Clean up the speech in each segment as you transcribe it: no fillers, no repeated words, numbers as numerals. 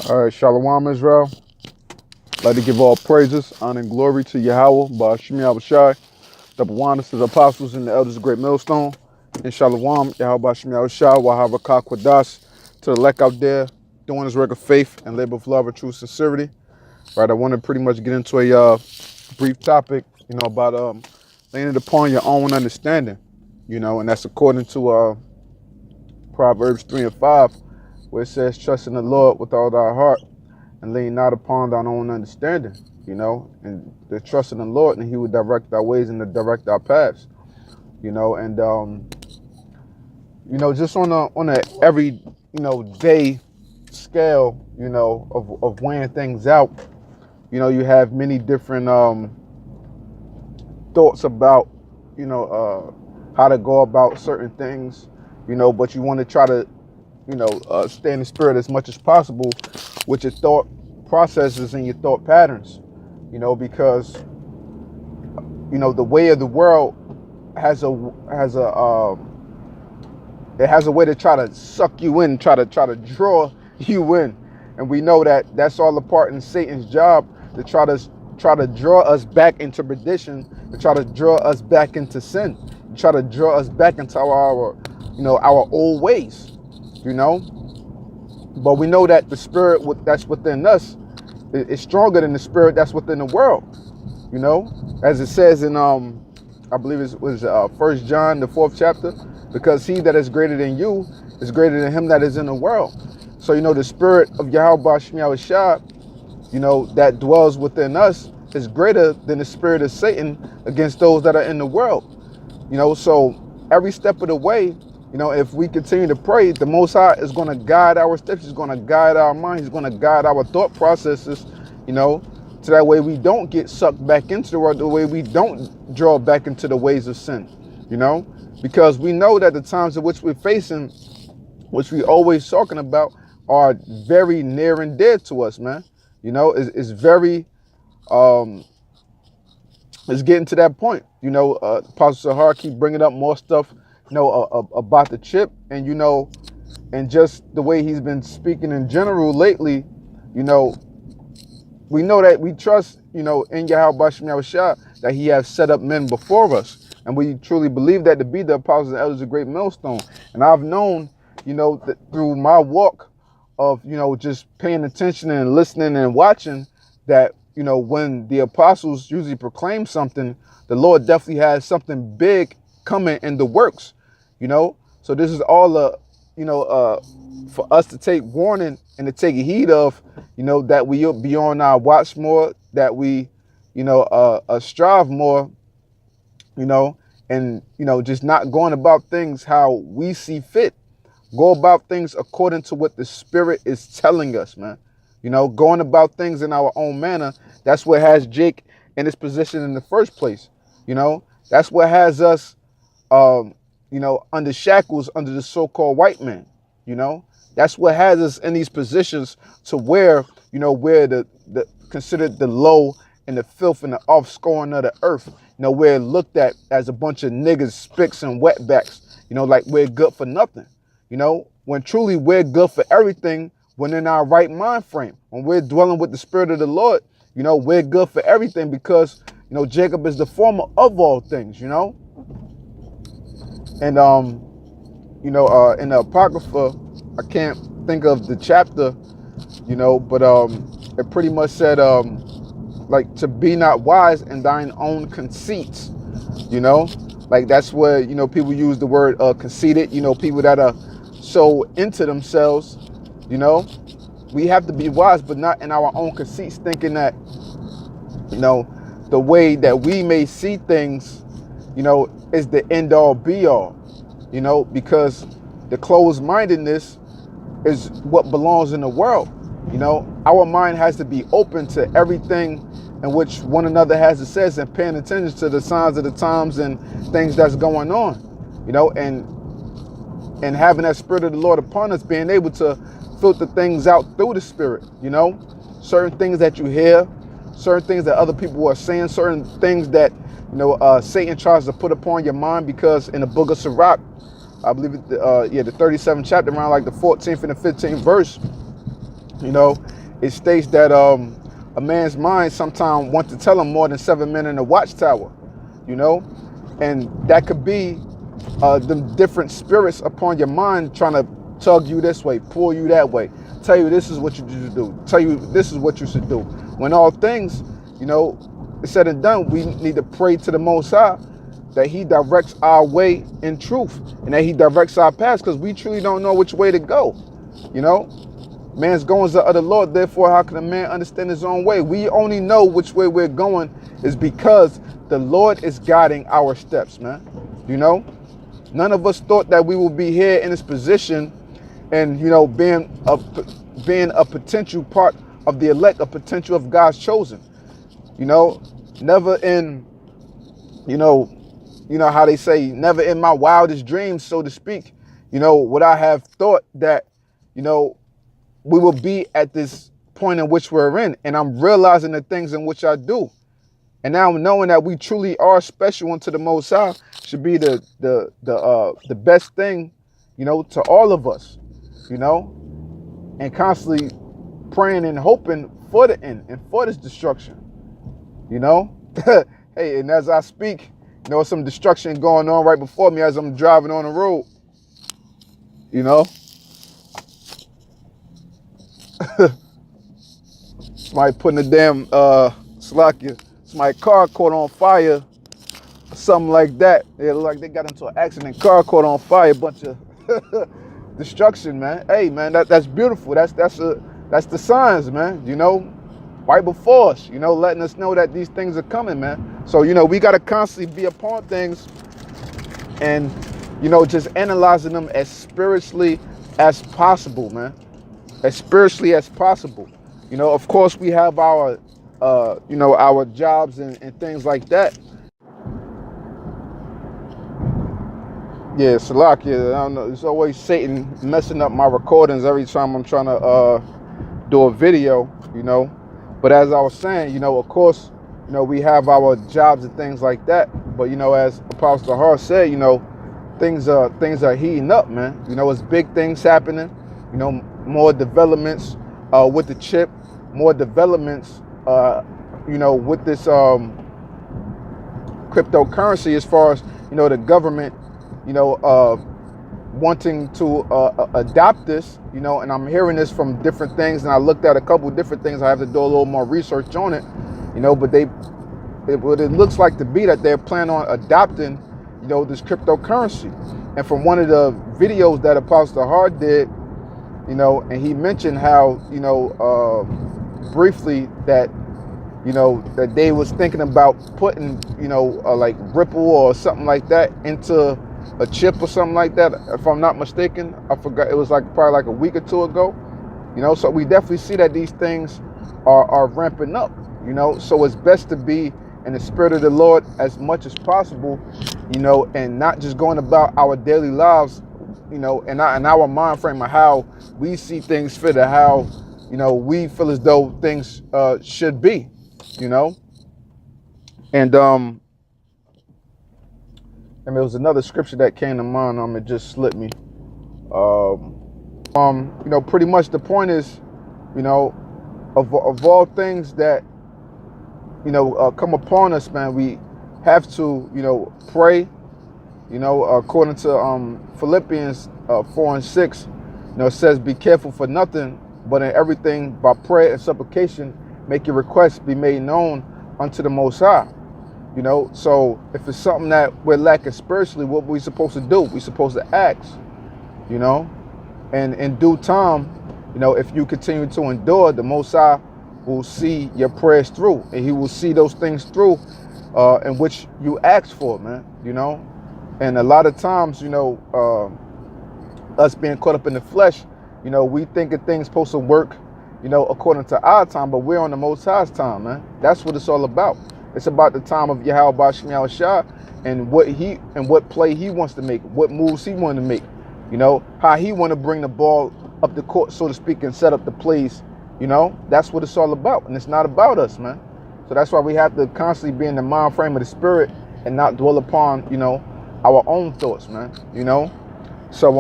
All right, Shalawam, Israel. I'd like to give all praises, honor, and glory to YAHAWAH, YAHAWASHI, the Bawanas, to the apostles and the elders of Great Millstone. And Shalawam, YAHAWASHI, YAHAWAH, to the elect out there doing this work of faith and labor of love and true sincerity. Right, I want to pretty much get into a brief topic, about laying it upon your own understanding, and that's according to Proverbs 3 and 5, where it says, trust in the Lord with all thy heart and lean not upon thine own understanding, and the trust in the Lord, and he will direct our ways and direct our paths, and just on a every day scale, of weighing things out, you have many different thoughts about how to go about certain things, but you want to try to stay in the spirit as much as possible with your thought processes and your thought patterns, because the way of the world has a way to try to suck you in, try to draw you in, and we know that that's all a part in Satan's job, to try to draw us back into perdition, to try to draw us back into sin, to try to draw us back into our old ways. But we know that the spirit that's within us is stronger than the spirit that's within the world. As it says in I believe it was 1 John the 4th chapter, because he that is greater than you is greater than him that is in the world. So the spirit of YAHAWAH, that dwells within us is greater than the spirit of Satan against those that are in the world. So every step of the way, if we continue to pray, the Most High is going to guide our steps. He's going to guide our mind. He's going to guide our thought processes, so that way we don't get sucked back into the world, the way we don't draw back into the ways of sin, because we know that the times in which we're facing, which we always talking about, are very near and dear to us, man. It's very, it's getting to that point. Apostle Sahar keep bringing up more stuff, about the chip, and and just the way he's been speaking in general lately, we know that we trust, in YAHAWASHI, that he has set up men before us, and we truly believe that to be the apostles and elders of Great Millstone. And I've known, that through my walk of, just paying attention and listening and watching, that, when the apostles usually proclaim something, the Lord definitely has something big coming in the works. So this is all for us to take warning and to take heed of, that we be on our watch more, that we strive more, and just not going about things how we see fit. Go about things according to what the Spirit is telling us, man. Going about things in our own manner. That's what has Jake in his position in the first place. That's what has us under shackles under the so-called white man. That's what has us in these positions to where, we're the considered the low and the filth and the offscoring of the earth. We're looked at as a bunch of niggas, spicks and wetbacks, like we're good for nothing. When truly we're good for everything when in our right mind frame. When we're dwelling with the Spirit of the Lord, we're good for everything, because, Jacob is the former of all things, And, in the Apocrypha, I can't think of the chapter, but it pretty much said, like, to be not wise in thine own conceits, like that's where, people use the word conceited, people that are so into themselves, we have to be wise, but not in our own conceits, thinking that, the way that we may see things, is the end all be all, because the closed mindedness is what belongs in the world. Our mind has to be open to everything in which one another has to say, and paying attention to the signs of the times and things that's going on, and having that Spirit of the Lord upon us, being able to filter things out through the Spirit, certain things that you hear, certain things that other people are saying, certain things that, Satan tries to put upon your mind, because in the book of Sirach, I believe the 37th chapter, around like the 14th and the 15th verse, it states that a man's mind sometimes wants to tell him more than 7 men in a watchtower, you know, and that could be the different spirits upon your mind trying to tug you this way, pull you that way, tell you this is what you should do, tell you this is what you should do. When all things, you know, is said and done, we need to pray to the Most High that he directs our way in truth and that he directs our paths, because we truly don't know which way to go. You know, man's goings are of the Lord, therefore how can a man understand his own way? We only know which way we're going is because the Lord is guiding our steps, man. You know, none of us thought that we would be here in this position and, you know, being a potential part of the elect, a potential of God's chosen. You know, never in, you know how they say, never in my wildest dreams, so to speak, you know, would I have thought that, you know, we will be at this point in which we're in. And I'm realizing the things in which I do. And now knowing that we truly are special unto the Most High should be the best thing, you know, to all of us, you know, and constantly praying and hoping for the end and for this destruction, you know. Hey, and as I speak, you know, some destruction going on right before me as I'm driving on the road, you know. Somebody putting a damn somebody car caught on fire, something like that. It looked like they got into an accident, car caught on fire, bunch of destruction, man. Hey, man, that's beautiful. That's the signs, man, you know, right before us, you know, letting us know that these things are coming, man. So, you know, we got to constantly be upon things and, you know, just analyzing them as spiritually as possible, man. As spiritually as possible. You know, of course, we have our, you know, our jobs and things like that. Yeah, Salakia, I don't know. It's always Satan messing up my recordings every time I'm trying to do a video, you know. But as I was saying, you know, of course, you know, we have our jobs and things like that. But, you know, as Apostle Har said, you know, things are heating up, man. You know, it's big things happening. You know, more developments with the chip, more developments, you know, with this cryptocurrency, as far as, you know, the government, you know, wanting to adopt this, you know, and I'm hearing this from different things, and I looked at a couple of different things. I have to do a little more research on it, you know, but what it looks like to be that they're planning on adopting, you know, this cryptocurrency. And from one of the videos that Apostle Hard did, you know, and he mentioned how, you know, briefly that, you know, that they was thinking about putting, you know, like Ripple or something like that into a chip or something like that, if I'm not mistaken. I forgot, it was like probably like a week or two ago, you know. So we definitely see that these things are ramping up, you know. So it's best to be in the spirit of the Lord as much as possible, you know, and not just going about our daily lives, you know, and our mind frame of how we see things fit, or how, you know, we feel as though things should be, you know. And I mean, there was another scripture that came to mind. It just slipped me. You know, pretty much the point is, you know, of all things that, you know, come upon us, man, we have to, you know, pray. You know, according to Philippians 4:6, you know, it says, "Be careful for nothing, but in everything by prayer and supplication, make your requests be made known unto the Most High." You know, so if it's something that we're lacking spiritually, what are we supposed to do? We're supposed to ask, you know, and in due time, you know, if you continue to endure, the Most High will see your prayers through, and he will see those things through in which you ask for, man, you know. And a lot of times, you know, us being caught up in the flesh, you know, we think that things supposed to work, you know, according to our time, but we're on the Most High's time, man. That's what it's all about. It's about the time of YAHAWASHI and what play he wants to make, what moves he wants to make, you know, how he want to bring the ball up the court, so to speak, and set up the plays, you know. That's what it's all about, and it's not about us, man. So that's why we have to constantly be in the mind frame of the spirit and not dwell upon, you know, our own thoughts, man, you know. So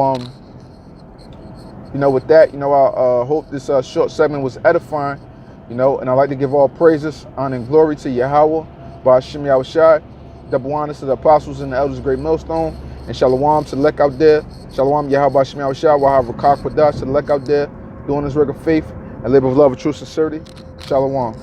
with that, I hope this short segment was edifying, and I'd like to give all praises, honor, and glory to Yahawah, YAHAWASHI, double honors to the apostles and the elders of Great Millstone, and Shalawam to the elect out there. Shalawam, Yahawah, YAHAWASHI, YAHAWAH, to the elect out there, doing this work of faith and labor of love and true sincerity. Shalawam.